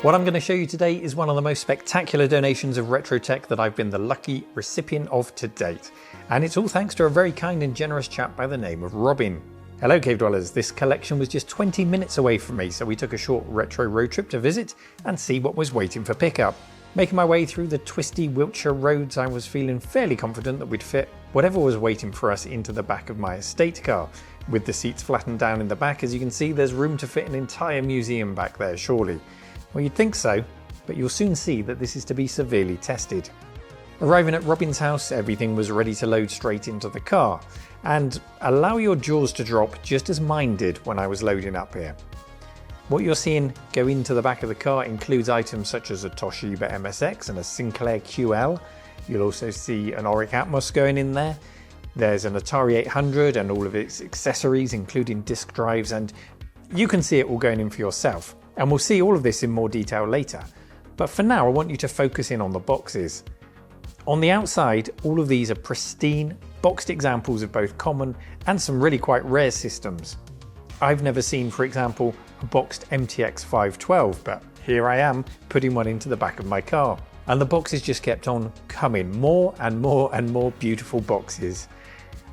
What I'm going to show you today is one of the most spectacular donations of retro tech that I've been the lucky recipient of to date. And it's all thanks to a very kind and generous chap by the name of Robin. Hello Cave Dwellers, this collection was just 20 minutes away from me, so we took a short retro road trip to visit and see what was waiting for pickup. Making my way through the twisty Wiltshire roads, I was feeling fairly confident that we'd fit whatever was waiting for us into the back of my estate car. With the seats flattened down in the back, as you can see, there's room to fit an entire museum back there, surely. Well, you'd think so, but you'll soon see that this is to be severely tested. Arriving at Robin's house, everything was ready to load straight into the car, and allow your jaws to drop just as mine did when I was loading up here. What you're seeing go into the back of the car includes items such as a Toshiba MSX and a Sinclair QL. You'll also see an Auric Atmos going in there. There's an Atari 800 and all of its accessories, including disk drives, and you can see it all going in for yourself. And we'll see all of this in more detail later. But for now, I want you to focus in on the boxes. On the outside, all of these are pristine, boxed examples of both common and some really quite rare systems. I've never seen, for example, a boxed MTX 512, but here I am putting one into the back of my car. And the boxes just kept on coming, more and more and more beautiful boxes.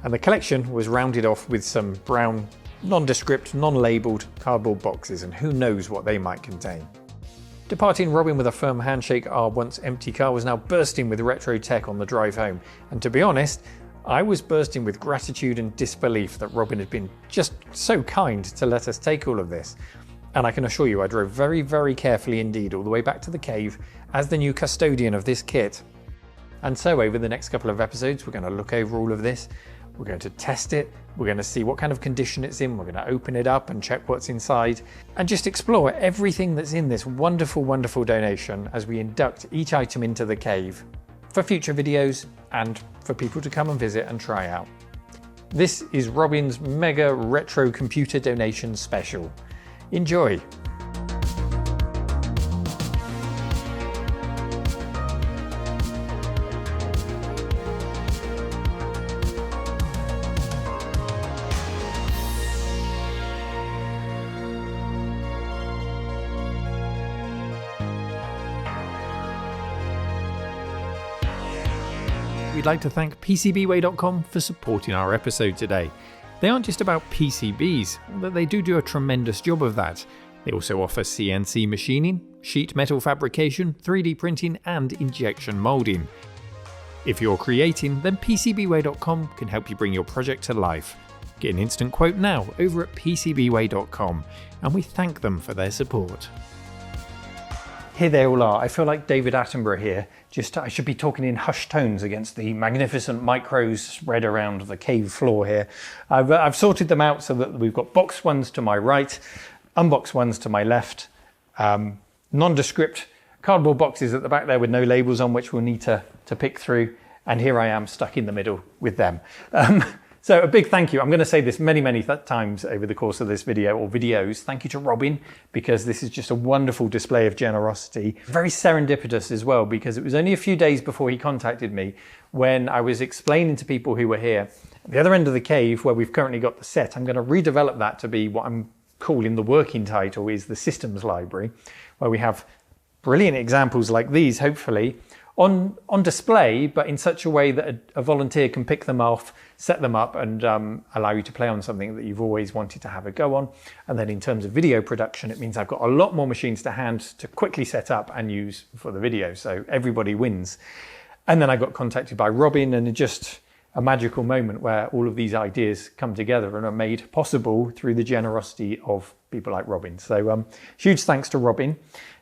And the collection was rounded off with some brown, nondescript, non-labelled cardboard boxes, and who knows what they might contain. Departing Robin with a firm handshake, our once empty car was now bursting with retro tech on the drive home, and to be honest, I was bursting with gratitude and disbelief that Robin had been just so kind to let us take all of this. And I can assure you I drove very, very carefully indeed all the way back to the cave as the new custodian of this kit. And so over the next couple of episodes we're going to look over all of this. We're going to test it, we're going to see what kind of condition it's in, we're going to open it up and check what's inside, and just explore everything that's in this wonderful, wonderful donation as we induct each item into the cave for future videos and for people to come and visit and try out. This is Robin's mega retro computer donation special. Enjoy! We'd like to thank PCBWay.com for supporting our episode today. They aren't just about PCBs, but they do a tremendous job of that. They also offer CNC machining, sheet metal fabrication, 3D printing and injection moulding. If you're creating, then PCBWay.com can help you bring your project to life. Get an instant quote now over at PCBWay.com, and we thank them for their support. Here they all are. I feel like David Attenborough here. I should be talking in hushed tones against the magnificent micros spread around the cave floor here. I've sorted them out so that we've got boxed ones to my right, unboxed ones to my left, nondescript cardboard boxes at the back there with no labels on, which we'll need to pick through. And here I am stuck in the middle with them. So a big thank you. I'm going to say this many, many times over the course of this video or videos. Thank you to Robin, because this is just a wonderful display of generosity. Very serendipitous as well, because it was only a few days before he contacted me when I was explaining to people who were here at the other end of the cave where we've currently got the set. I'm going to redevelop that to be what I'm calling the working title is the systems library, where we have brilliant examples like these, hopefully, on display, but in such a way that a volunteer can pick them off, set them up and allow you to play on something that you've always wanted to have a go on. And then in terms of video production, it means I've got a lot more machines to hand to quickly set up and use for the video. So everybody wins. And then I got contacted by Robin, and just a magical moment where all of these ideas come together and are made possible through the generosity of people like Robin. So huge thanks to Robin.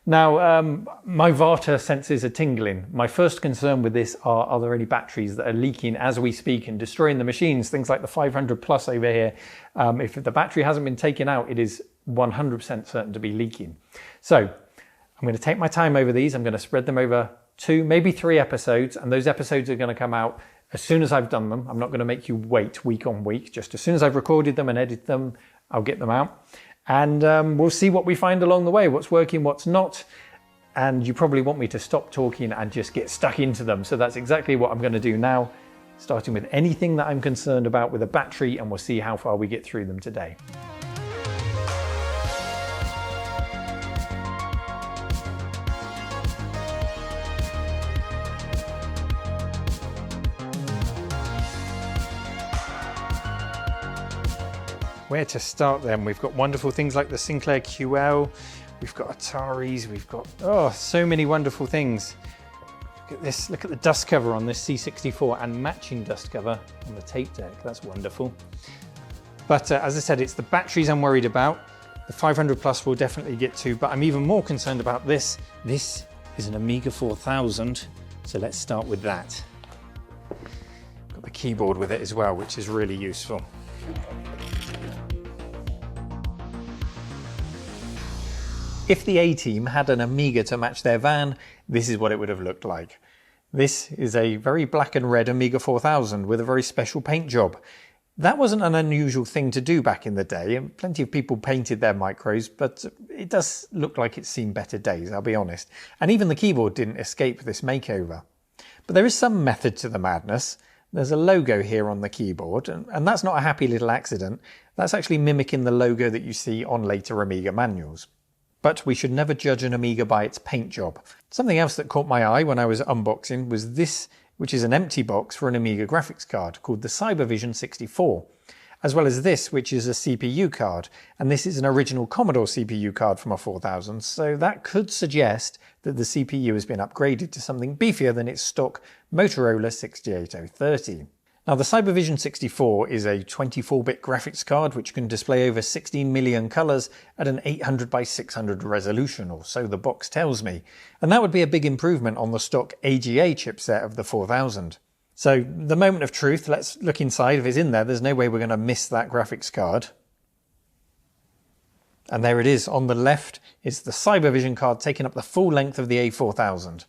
Now, my Vata senses are tingling. My first concern with this are there any batteries that are leaking as we speak and destroying the machines, things like the 500 Plus over here. If the battery hasn't been taken out, it is 100% certain to be leaking. So I'm going to take my time over these. I'm going to spread them over 2, maybe 3 episodes, and those episodes are going to come out as soon as I've done them. I'm not going to make you wait week on week. Just as soon as I've recorded them and edited them, I'll get them out. And we'll see what we find along the way, what's working, what's not. And you probably want me to stop talking and just get stuck into them. So that's exactly what I'm going to do now, starting with anything that I'm concerned about with a battery, and we'll see how far we get through them today. where to start then? We've got wonderful things like the Sinclair QL, we've got Ataris, we've got, so many wonderful things. Look at this, look at the dust cover on this C64 and matching dust cover on the tape deck. That's wonderful. But as I said, it's the batteries I'm worried about. The 500 plus we'll definitely get to, but I'm even more concerned about this. This is an Amiga 4000, so let's start with that. Got the keyboard with it as well, which is really useful. If the A-Team had an Amiga to match their van, this is what it would have looked like. This is a very black and red Amiga 4000 with a very special paint job. That wasn't an unusual thing to do back in the day, and plenty of people painted their micros, but it does look like it's seen better days, I'll be honest. And even the keyboard didn't escape this makeover. But there is some method to the madness. There's a logo here on the keyboard, and that's not a happy little accident. That's actually mimicking the logo that you see on later Amiga manuals. But we should never judge an Amiga by its paint job. Something else that caught my eye when I was unboxing was this, which is an empty box for an Amiga graphics card called the Cybervision 64, as well as this, which is a CPU card, and this is an original Commodore CPU card from a 4000, so that could suggest that the CPU has been upgraded to something beefier than its stock Motorola 68030. Now, the Cybervision 64 is a 24-bit graphics card which can display over 16 million colours at an 800 by 600 resolution, or so the box tells me. And that would be a big improvement on the stock AGA chipset of the 4000. So, the moment of truth, let's look inside. If it's in there, there's no way we're going to miss that graphics card. And there it is. On the left is the Cybervision card taking up the full length of the A4000.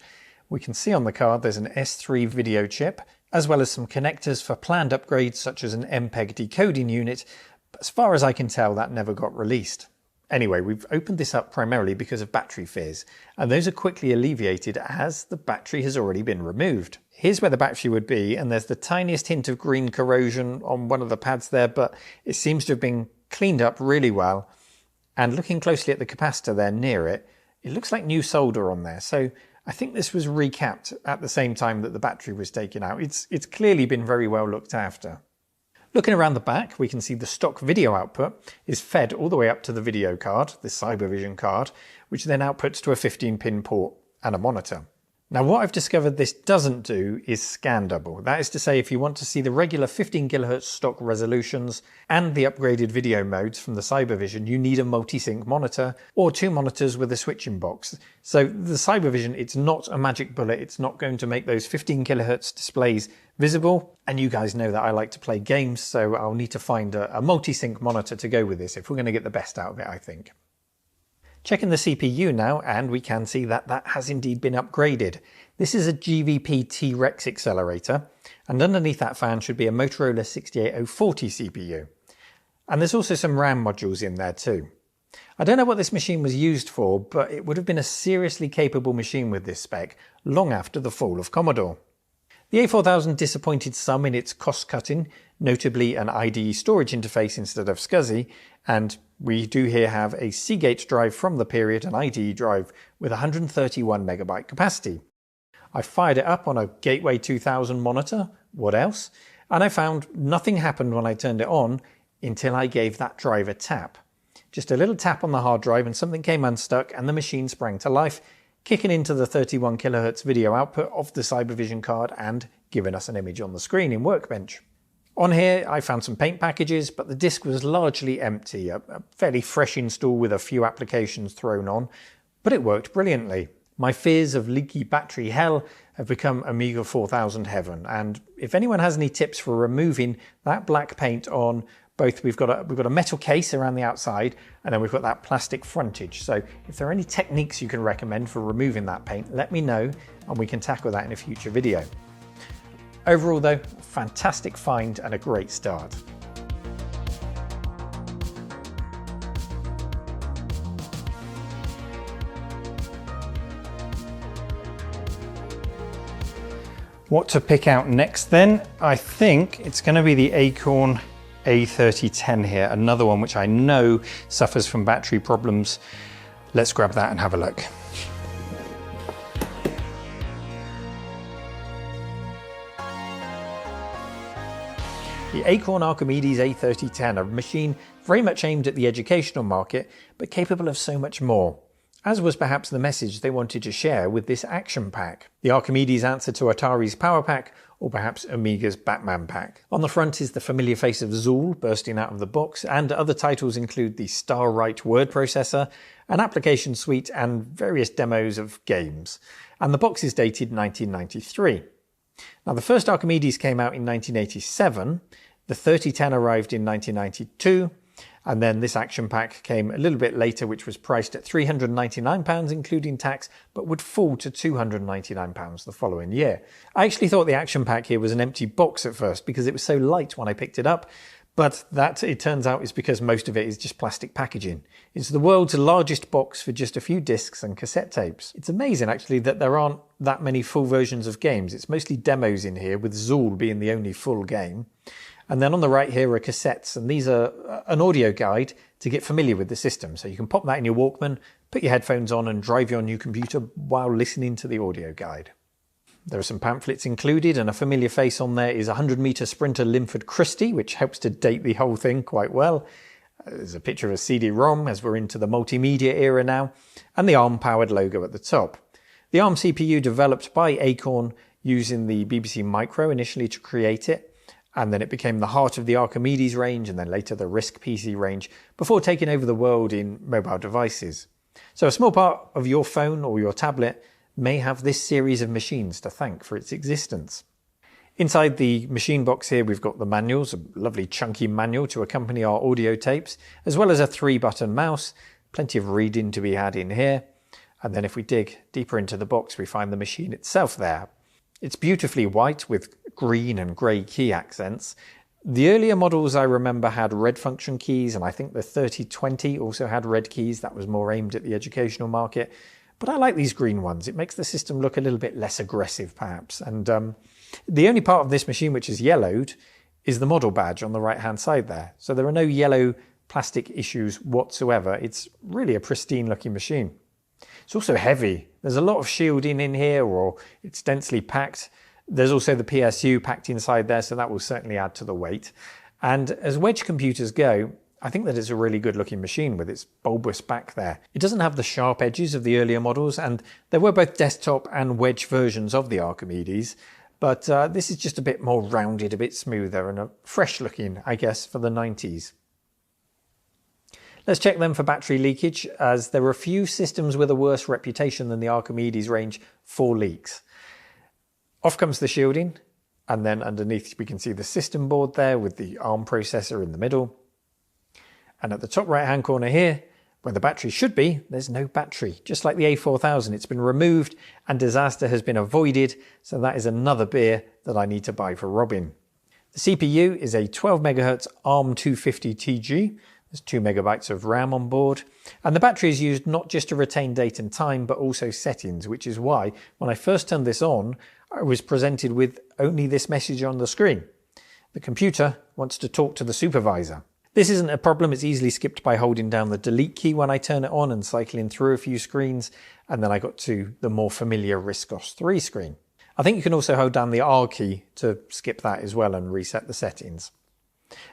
We can see on the card there's an S3 video chip, as well as some connectors for planned upgrades such as an MPEG decoding unit, but as far as I can tell that never got released. Anyway, we've opened this up primarily because of battery fears, and those are quickly alleviated as the battery has already been removed. Here's where the battery would be, and there's the tiniest hint of green corrosion on one of the pads there, but it seems to have been cleaned up really well. And looking closely at the capacitor there near it, it looks like new solder on there, so I think this was recapped at the same time that the battery was taken out. It's clearly been very well looked after. Looking around the back, we can see the stock video output is fed all the way up to the video card, the Cybervision card, which then outputs to a 15-pin port and a monitor. Now, what I've discovered this doesn't do is scan double. That is to say, if you want to see the regular 15 kHz stock resolutions and the upgraded video modes from the Cybervision, you need a multi-sync monitor or two monitors with a switching box. So the Cybervision, it's not a magic bullet. It's not going to make those 15 kHz displays visible. And you guys know that I like to play games, so I'll need to find a multi-sync monitor to go with this if we're going to get the best out of it, I think. Checking the CPU now, and we can see that that has indeed been upgraded. This is a GVP T-Rex accelerator, and underneath that fan should be a Motorola 68040 CPU. And there's also some RAM modules in there too. I don't know what this machine was used for, but it would have been a seriously capable machine with this spec long after the fall of Commodore. The A4000 disappointed some in its cost-cutting, notably an IDE storage interface instead of SCSI, and we do here have a Seagate drive from the period, an IDE drive with 131 megabyte capacity. I fired it up on a Gateway 2000 monitor, what else? And I found nothing happened when I turned it on until I gave that drive a tap. Just a little tap on the hard drive and something came unstuck and the machine sprang to life, kicking into the 31 kHz video output of the Cybervision card and giving us an image on the screen in Workbench. On here, I found some paint packages, but the disk was largely empty, a fairly fresh install with a few applications thrown on, but it worked brilliantly. My fears of leaky battery hell have become Amiga 4000 heaven, and if anyone has any tips for removing that black paint on both, we've got a metal case around the outside, and then we've got that plastic frontage. So if there are any techniques you can recommend for removing that paint, let me know, and we can tackle that in a future video. Overall though, fantastic find and a great start. What to pick out next then? I think it's going to be the Acorn A3010 here, another one which I know suffers from battery problems. Let's grab that and have a look. The Acorn Archimedes A3010, a machine very much aimed at the educational market, but capable of so much more, as was perhaps the message they wanted to share with this action pack. The Archimedes answer to Atari's Power Pack, or perhaps Amiga's Batman Pack. On the front is the familiar face of Zool bursting out of the box, and other titles include the StarWrite word processor, an application suite, and various demos of games. And the box is dated 1993. Now, the first Archimedes came out in 1987, the 3010 arrived in 1992, and then this action pack came a little bit later, which was priced at £399 including tax, but would fall to £299 the following year. I actually thought the action pack here was an empty box at first because it was so light when I picked it up, but that, it turns out, is because most of it is just plastic packaging. It's the world's largest box for just a few discs and cassette tapes. It's amazing actually that there aren't that many full versions of games. It's mostly demos in here, with Zool being the only full game. And then on the right here are cassettes, and these are an audio guide to get familiar with the system. So you can pop that in your Walkman, put your headphones on and drive your new computer while listening to the audio guide. There are some pamphlets included, and a familiar face on there is 100-metre sprinter Linford Christie, which helps to date the whole thing quite well. There's a picture of a CD-ROM, as we're into the multimedia era now, and the ARM-powered logo at the top. The ARM CPU developed by Acorn using the BBC Micro initially to create it, and then it became the heart of the Archimedes range, and then later the RISC PC range, before taking over the world in mobile devices. So a small part of your phone or your tablet may have this series of machines to thank for its existence. Inside the machine box here we've got the manuals, a lovely chunky manual to accompany our audio tapes, as well as a 3-button mouse, plenty of reading to be had in here. And then if we dig deeper into the box we find the machine itself there. It's beautifully white with green and grey key accents. The earlier models I remember had red function keys, and I think the 3020 also had red keys. That was more aimed at the educational market. But I like these green ones. It makes the system look a little bit less aggressive, perhaps. And the only part of this machine which is yellowed is the model badge on the right-hand side there. So there are no yellow plastic issues whatsoever. It's really a pristine-looking machine. It's also heavy. There's a lot of shielding in here, or it's densely packed. There's also the PSU packed inside there, so that will certainly add to the weight. And as wedge computers go, I think that it's a really good looking machine with its bulbous back there. It doesn't have the sharp edges of the earlier models, and there were both desktop and wedge versions of the Archimedes, but this is just a bit more rounded, a bit smoother, and a fresh looking, I guess, for the 90s. Let's check them for battery leakage, as there are a few systems with a worse reputation than the Archimedes range for leaks. Off comes the shielding, and then underneath we can see the system board there with the ARM processor in the middle. And at the top right hand corner here, where the battery should be, there's no battery. Just like the A4000, it's been removed and disaster has been avoided, so that is another beer that I need to buy for Robin. The CPU is a 12 MHz ARM 250TG. There's 2 MB of RAM on board, and the battery is used not just to retain date and time, but also settings, which is why when I first turned this on, I was presented with only this message on the screen. The computer wants to talk to the supervisor. This isn't a problem, it's easily skipped by holding down the delete key when I turn it on and cycling through a few screens, and then I got to the more familiar RISC-OS 3 screen. I think you can also hold down the R key to skip that as well and reset the settings.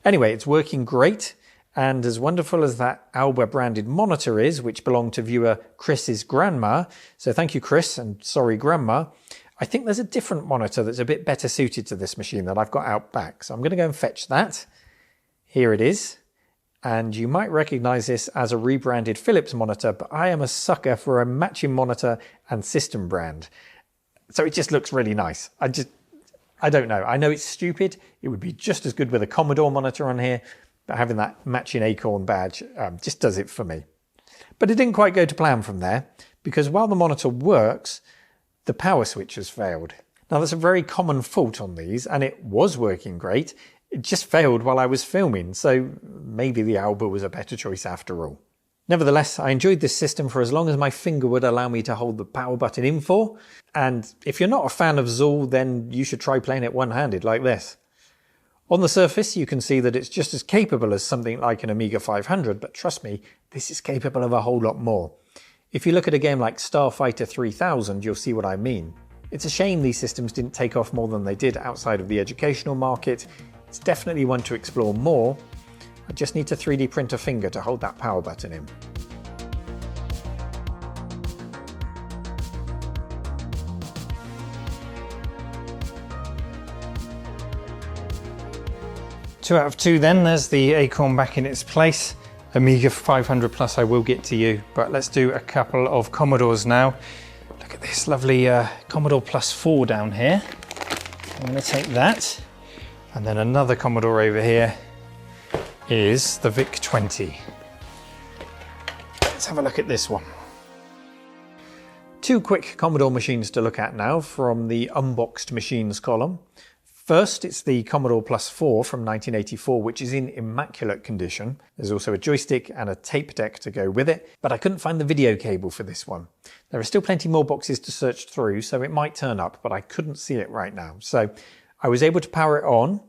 Anyway, it's working great. And as wonderful as that Alba branded monitor is, which belonged to viewer Chris's grandma, so thank you Chris and sorry grandma, I think there's a different monitor that's a bit better suited to this machine that I've got out back. So I'm going to go and fetch that. Here it is. And you might recognize this as a rebranded Philips monitor, but I am a sucker for a matching monitor and system brand. So it just looks really nice. I don't know. I know it's stupid. It would be just as good with a Commodore monitor on here, but having that matching Acorn badge just does it for me. But it didn't quite go to plan from there, because while the monitor works, the power switch has failed. Now that's a very common fault on these, and it was working great. It just failed while I was filming, so maybe the Alba was a better choice after all. Nevertheless, I enjoyed this system for as long as my finger would allow me to hold the power button in for, and if you're not a fan of Zool, then you should try playing it one-handed like this. On the surface, you can see that it's just as capable as something like an Amiga 500, but trust me, this is capable of a whole lot more. If you look at a game like Starfighter 3000, you'll see what I mean. It's a shame these systems didn't take off more than they did outside of the educational market. It's definitely one to explore more. I just need to 3D print a finger to hold that power button in. Two out of two then, there's the Acorn back in its place. Amiga 500 Plus I will get to you, but let's do a couple of Commodores now. Look at this lovely Commodore Plus 4 down here. I'm going to take that. And then another Commodore over here is the VIC-20. Let's have a look at this one. Two quick Commodore machines to look at now from the unboxed machines column. First, it's the Commodore Plus 4 from 1984, which is in immaculate condition. There's also a joystick and a tape deck to go with it, but I couldn't find the video cable for this one. There are still plenty more boxes to search through, so it might turn up, but I couldn't see it right now. So I was able to power it on,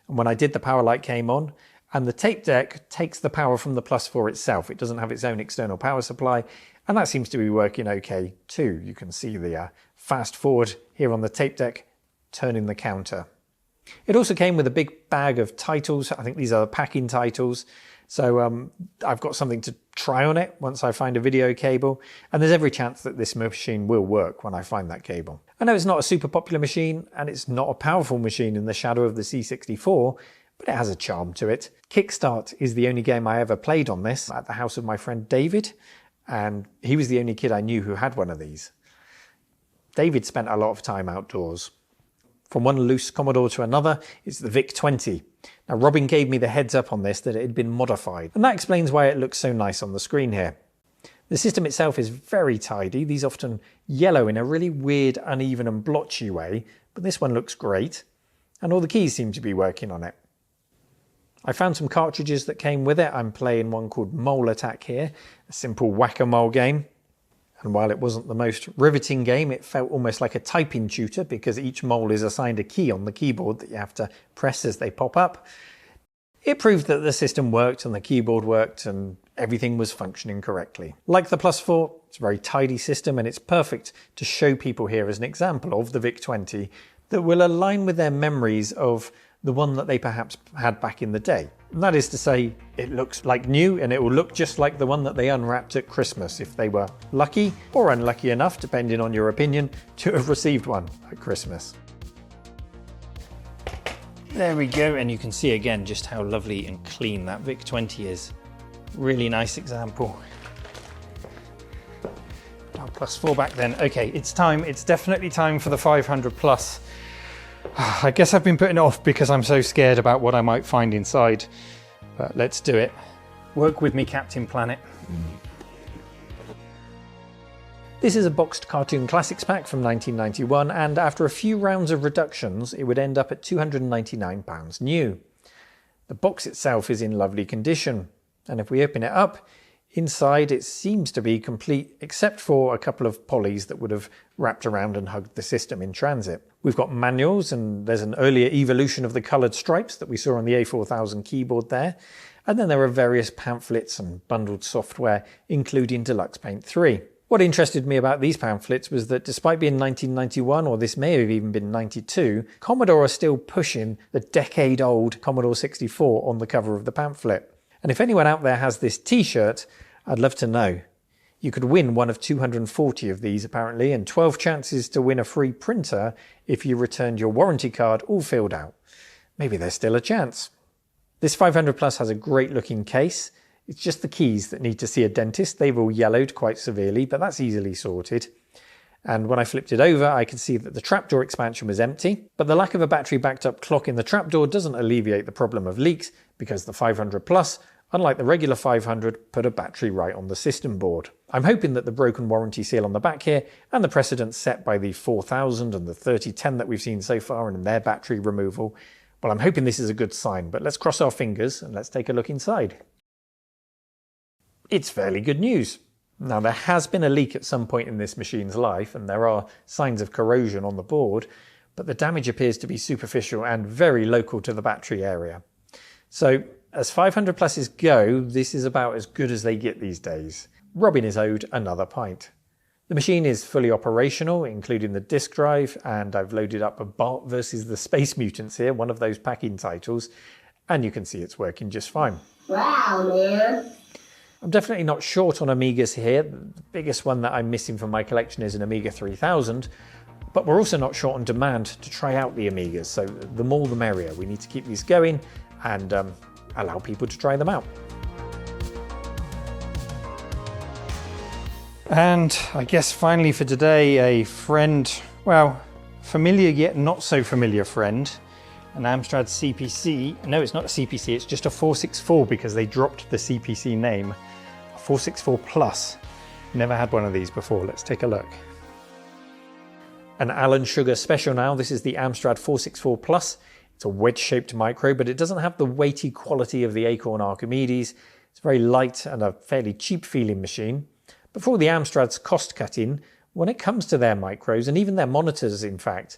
and when I did, the power light came on, and the tape deck takes the power from the Plus 4 itself. It doesn't have its own external power supply, and that seems to be working okay too. You can see the fast forward here on the tape deck, turning the counter. It also came with a big bag of titles. I think these are packing titles. So I've got something to try on it once I find a video cable. And there's every chance that this machine will work when I find that cable. I know it's not a super popular machine and it's not a powerful machine in the shadow of the C64, but it has a charm to it. Kickstart is the only game I ever played on this at the house of my friend David. And he was the only kid I knew who had one of these. David spent a lot of time outdoors. From one loose Commodore to another, it's the VIC-20. Now Robin gave me the heads up on this that it had been modified, and that explains why it looks so nice on the screen here. The system itself is very tidy. These often yellow in a really weird, uneven and blotchy way, but this one looks great, and all the keys seem to be working on it. I found some cartridges that came with it. I'm playing one called Mole Attack here, a simple whack-a-mole game. And while it wasn't the most riveting game, it felt almost like a typing tutor because each mole is assigned a key on the keyboard that you have to press as they pop up. It proved that the system worked and the keyboard worked and everything was functioning correctly. Like the Plus 4, it's a very tidy system and it's perfect to show people here as an example of the VIC-20 that will align with their memories of the one that they perhaps had back in the day. And that is to say, it looks like new and it will look just like the one that they unwrapped at Christmas if they were lucky or unlucky enough, depending on your opinion, to have received one at Christmas. There we go, and you can see again just how lovely and clean that VIC-20 is. Really nice example. Oh, Plus 4 back then. Okay, it's time. It's definitely time for the 500 Plus. I guess I've been putting it off because I'm so scared about what I might find inside, but let's do it. Work with me, Captain Planet. This is a boxed Cartoon Classics pack from 1991, and after a few rounds of reductions, it would end up at £299 new. The box itself is in lovely condition, and if we open it up, inside it seems to be complete except for a couple of polys that would have wrapped around and hugged the system in transit. We've got manuals, and there's an earlier evolution of the coloured stripes that we saw on the A4000 keyboard there. And then there are various pamphlets and bundled software, including Deluxe Paint 3. What interested me about these pamphlets was that despite being 1991, or this may have even been 92, Commodore are still pushing the decade-old Commodore 64 on the cover of the pamphlet. And if anyone out there has this t-shirt, I'd love to know. You could win one of 240 of these apparently, and 12 chances to win a free printer if you returned your warranty card all filled out. Maybe there's still a chance. This 500 Plus has a great looking case. It's just the keys that need to see a dentist. They've all yellowed quite severely, but that's easily sorted. And when I flipped it over, I could see that the trapdoor expansion was empty, but the lack of a battery backed up clock in the trapdoor doesn't alleviate the problem of leaks because the 500 Plus, unlike the regular 500, put a battery right on the system board. I'm hoping that the broken warranty seal on the back here and the precedent set by the 4000 and the 3010 that we've seen so far and their battery removal, well, I'm hoping this is a good sign, but let's cross our fingers and let's take a look inside. It's fairly good news. Now, there has been a leak at some point in this machine's life and there are signs of corrosion on the board, but the damage appears to be superficial and very local to the battery area. So, as 500 Pluses go, this is about as good as they get these days. Robin is owed another pint. The machine is fully operational, including the disk drive, and I've loaded up a Bart versus the Space Mutants here, one of those packing titles, and you can see it's working just fine. Wow, man. I'm definitely not short on Amigas here. The biggest one that I'm missing from my collection is an Amiga 3000, but we're also not short on demand to try out the Amigas, so the more the merrier. We need to keep these going and allow people to try them out. And I guess finally for today, a friend, well, familiar yet not so familiar friend, an Amstrad CPC. No, it's not a CPC, it's just a 464 because they dropped the CPC name. A 464 Plus. Never had one of these before. Let's take a look. An Alan Sugar special now. This is the Amstrad 464 Plus. It's a wedge-shaped micro, but it doesn't have the weighty quality of the Acorn Archimedes. It's very light and a fairly cheap-feeling machine. But for all the Amstrad's cost-cutting, when it comes to their micros, and even their monitors, in fact,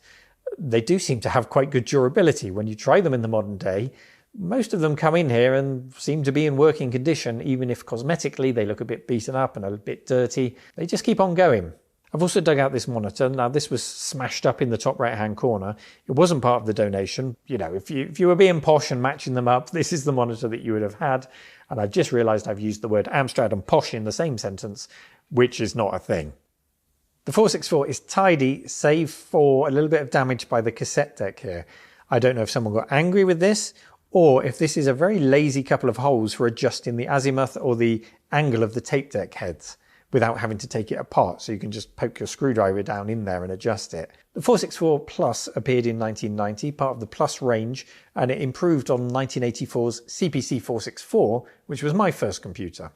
they do seem to have quite good durability. When you try them in the modern day, most of them come in here and seem to be in working condition, even if cosmetically they look a bit beaten up and a bit dirty. They just keep on going. I've also dug out this monitor. Now, this was smashed up in the top right-hand corner. It wasn't part of the donation. You know, if you were being posh and matching them up, this is the monitor that you would have had. And I've just realised I've used the word Amstrad and posh in the same sentence, which is not a thing. The 464 is tidy, save for a little bit of damage by the cassette deck here. I don't know if someone got angry with this, or if this is a very lazy couple of holes for adjusting the azimuth or the angle of the tape deck heads without having to take it apart, so you can just poke your screwdriver down in there and adjust it. The 464 Plus appeared in 1990, part of the Plus range, and it improved on 1984's CPC 464, which was my first computer.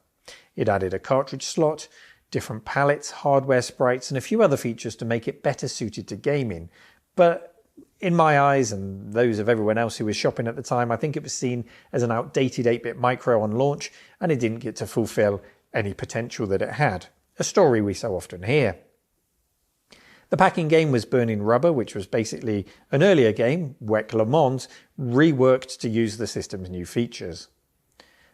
It added a cartridge slot, different palettes, hardware sprites, and a few other features to make it better suited to gaming. But in my eyes, and those of everyone else who was shopping at the time, I think it was seen as an outdated 8-bit micro on launch, and it didn't get to fulfill any potential that it had. A story we so often hear. The packing game was Burning Rubber, which was basically an earlier game, WEC Le Mans, reworked to use the system's new features.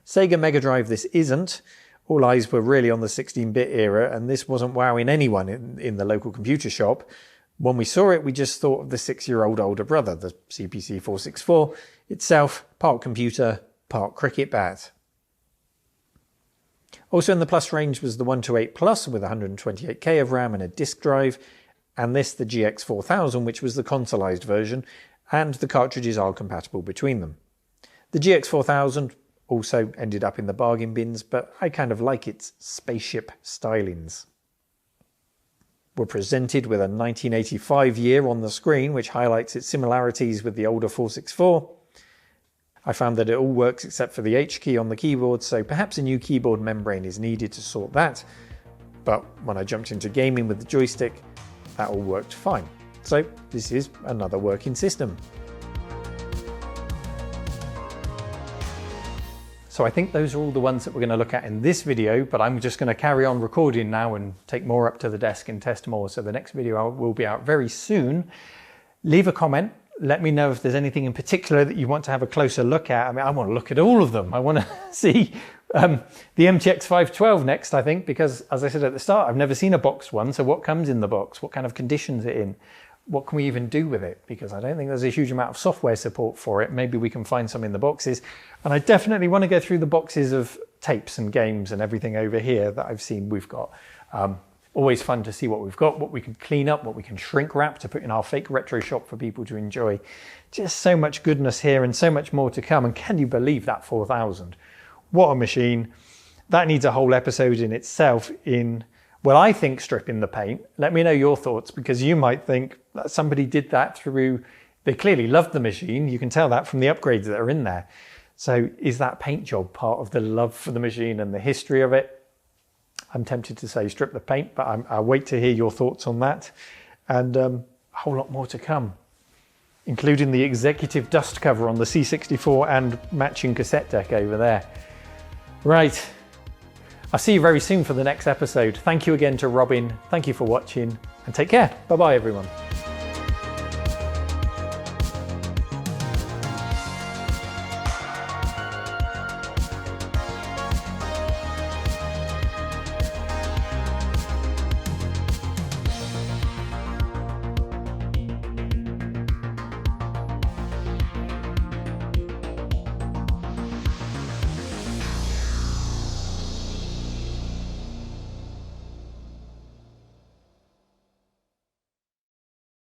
Sega Mega Drive this isn't. All eyes were really on the 16-bit era, and this wasn't wowing anyone in the local computer shop. When we saw it, we just thought of the 6-year-old older brother, the CPC 464, itself part computer, part cricket bat. Also in the Plus range was the 128 Plus with 128K of RAM and a disk drive, and this the GX4000, which was the consoleized version, and the cartridges are compatible between them. The GX4000 also ended up in the bargain bins, but I kind of like its spaceship stylings. We're presented with a 1985 year on the screen, which highlights its similarities with the older 464. I found that it all works except for the H key on the keyboard, so perhaps a new keyboard membrane is needed to sort that. But when I jumped into gaming with the joystick, that all worked fine. So this is another working system. So I think those are all the ones that we're going to look at in this video, but I'm just going to carry on recording now and take more up to the desk and test more. So the next video will be out very soon. Leave a comment. Let me know if there's anything in particular that you want to have a closer look at. I mean, I want to look at all of them. I want to see the MTX 512 next, I think, because as I said at the start, I've never seen a boxed one. So what comes in the box? What kind of conditions it in? What can we even do with it? Because I don't think there's a huge amount of software support for it. Maybe we can find some in the boxes. And I definitely want to go through the boxes of tapes and games and everything over here that I've seen we've got. Always fun to see what we've got, what we can clean up, what we can shrink wrap to put in our fake retro shop for people to enjoy. Just so much goodness here and so much more to come. And can you believe that 4000? What a machine. That needs a whole episode in itself in, well, I think stripping the paint. Let me know your thoughts, because you might think that somebody did that through, they clearly loved the machine. You can tell that from the upgrades that are in there. So is that paint job part of the love for the machine and the history of it? I'm tempted to say strip the paint, but I'll wait to hear your thoughts on that. And a whole lot more to come, including the executive dust cover on the C64 and matching cassette deck over there. Right, I'll see you very soon for the next episode. Thank you again to Robin. Thank you for watching and take care. Bye-bye, everyone.